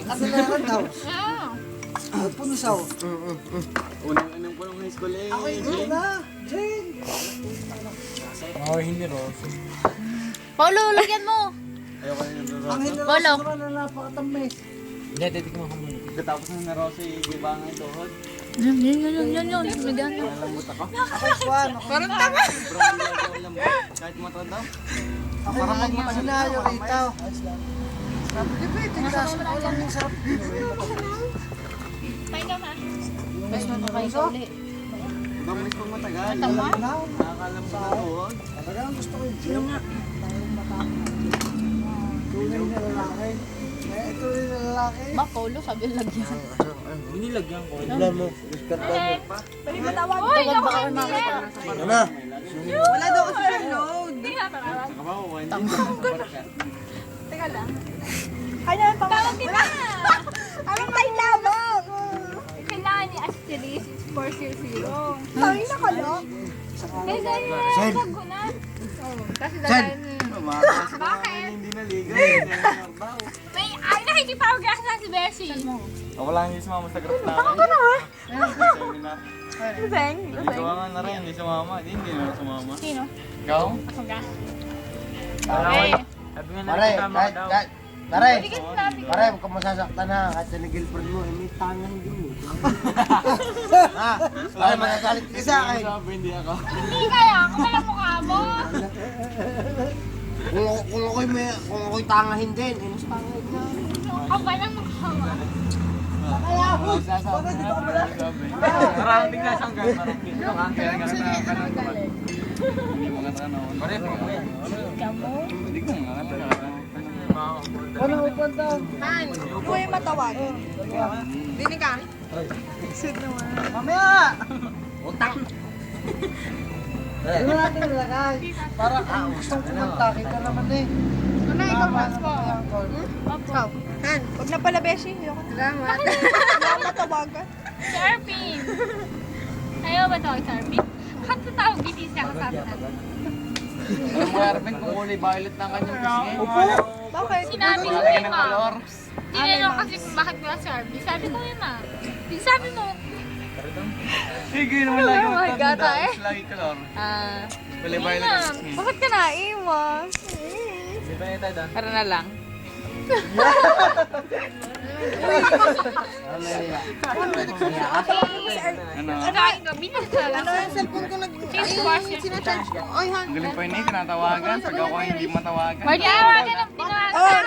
Kasalanan daw. Punusaw. Unang punong high school eh. Ako yung na. Jane. Oh, hindi Rose. Paulo, lagyan mo. Ayoko na yung Ang Rosa. hinala Bolo. sa na napakatamis. Hindi, titikman ko muna. Katapos na Rosa di ba nga ito? Yan. Lagyan mo. Nalambot ako. Ako Swan. Parang tama. Sobrang hindi ako lambot. Kahit matanda. Ako yung sinayo rito. Sabi ko, pwede kaso ko lang yung sarap. Tayo ka ma. Mas na nakaisa. Ibang miss pag matagal. Tama. Nakakalambot na tuhod. Talagang gusto ko yung Jane. Tayong matapos. Tunay na lalaki. Ito rin na lalaki. Ba, Paulo, sabi lagyan. Binilagyan ko. Wala mo. Diskartan mo. Uy, ako hindi. Ano na? Wala daw kasi siya load. Saka ba ko? Hindi. Teka lang. Ano yung Tawag kita. Anong tayo lamang? Kailangan ni Asteris is 400. Tayo na ka, no? Eh, dahil wag ko na. Kasi dahil... Bakit? Hindi naligo. May, ay, nakikipawag na si Bessie. Ako lang hindi sumama sa group namin. Ako na ha? Seminar. Luseng? Hindi sumama na rin. Hindi sumama. Hindi na sumama. Sino? Ikaw? Ako ga. Okay. Okay. Sabi nga Pare, nakita mo daw. Pare, Bigyan natin. pare, huwag ka masasaktan ha. Kahit sa girlfriend mo, may tangan din eh. Ha? Pare, magagalit ka sa akin. Sabi hindi ako. Hindi kaya, ako na lang mukha mo. Kung ako'y tangahin din, eh, mas tangahin na. Ako ba lang mukha mo? Sasabi na sabi. Maraming na siyang gano'n. Maraming na siyang gano'n. Hindi mo nga tanong. Pare, po mo yan. Hindi ko nga tanong. Ano mo punta? Han, huwag mo yung matawagan. Dinig ka? Sid naman. Mamaya! Utang! Ano natin nilagay? Para gusto ko kumanta, kita naman eh. Ano, ikaw mas po? Ikaw. Han, huwag na pala, Beshi. Salamat. Wala matawagan. Si Arpin. Ayaw ba tawag si Arpin? Bakit sa tawag busy siya kasama natin? Alam mo, Arvin, kung kulay violet ng kanyang pisngi. Bakit? Sinabi ko Lagyan yun, ng ma. color. Tinanong kasi kung bakit wala si Arpin. Sabi ko yun, ma. Sabi mo. Sige naman lagi Oh my God, eh. Lagi color. Kulay Hindi violet na. ang pisngi. Bakit ka naiwan? Di ba yun tayo doon? Para na lang. Ano? Ano ay gabi na sa Ano yung cellphone ko sinacharge ko? Ay, Han. Ang galing pa yun eh, tinatawagan. Pag ako hindi matawagan. Marty, awagan ang tinawagan.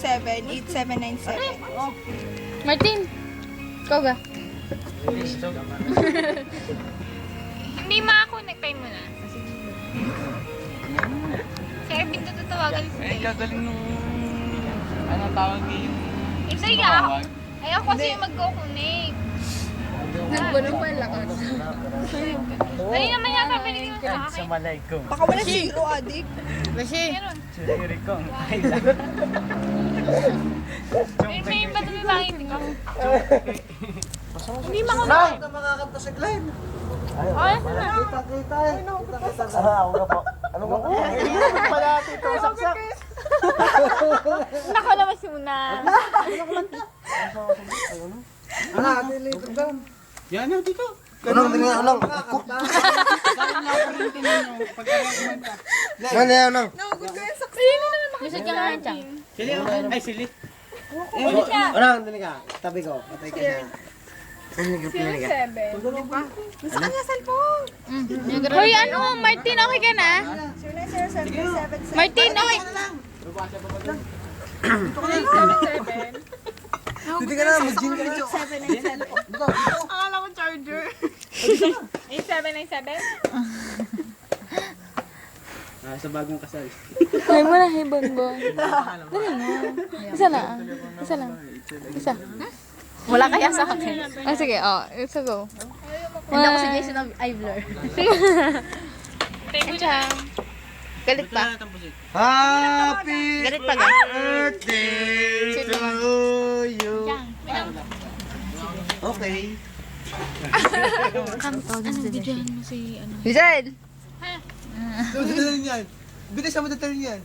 09-07-377-8797. Martin, ikaw ba? Hindi makakonect tayo muna. Si Ervin to tatawagan si Eh, Dave. gagaling nung... Ano tawag yung... Hindi ka. Ayaw kasi yung mag-connect. Nagbunog pa yung lakas. Dali naman yata binigyan mo sa akin. Assalamualaikum. Baka wala zero, adik. Meron. Siri ko. May iba ito may bangin ko. Hindi mako Lang! Ito makakanta sa Glenn. Oh, saan? Kita-kita eh. Kita-kita. Ako na po. Ano ba? Ano pala ito? Saksak. Nako naman si Una. Ano, ate Lito doon. Yan na, dito. Anong, anong? Ano yan, anong? Nahugod ko yung saksa. Gusto ka nga dyan. Sili, ay sili. Anong, dali ka. Tabi ko. Patay ka siya. Ano yung pinili ka? 07. Diba? Nasa kanya cellphone. Hoy, ano? Martin, okay ka na? 09-07-377. Martin, okay. Hindi ka na, mag-gym ka na. 797. Akala ko charger. 8797? Sa bagong kasal. Ay mo na, Bonbon. Dali mo. Isa na. Isa lang. Isa. Wala kaya sa akin. Ah, sige, let's go. Hindi ako si Jason of Ivler. Galit pa? Happy Galit pa ga? birthday to you. Okay. Kanto, ano, bidyan mo si, ano. Lizelle! Ano yan? Bilis mo turn yan.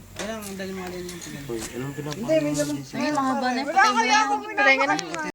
Uy, anong pinapakain? Ay, mahaba na. Patay mo na. Patay ka na.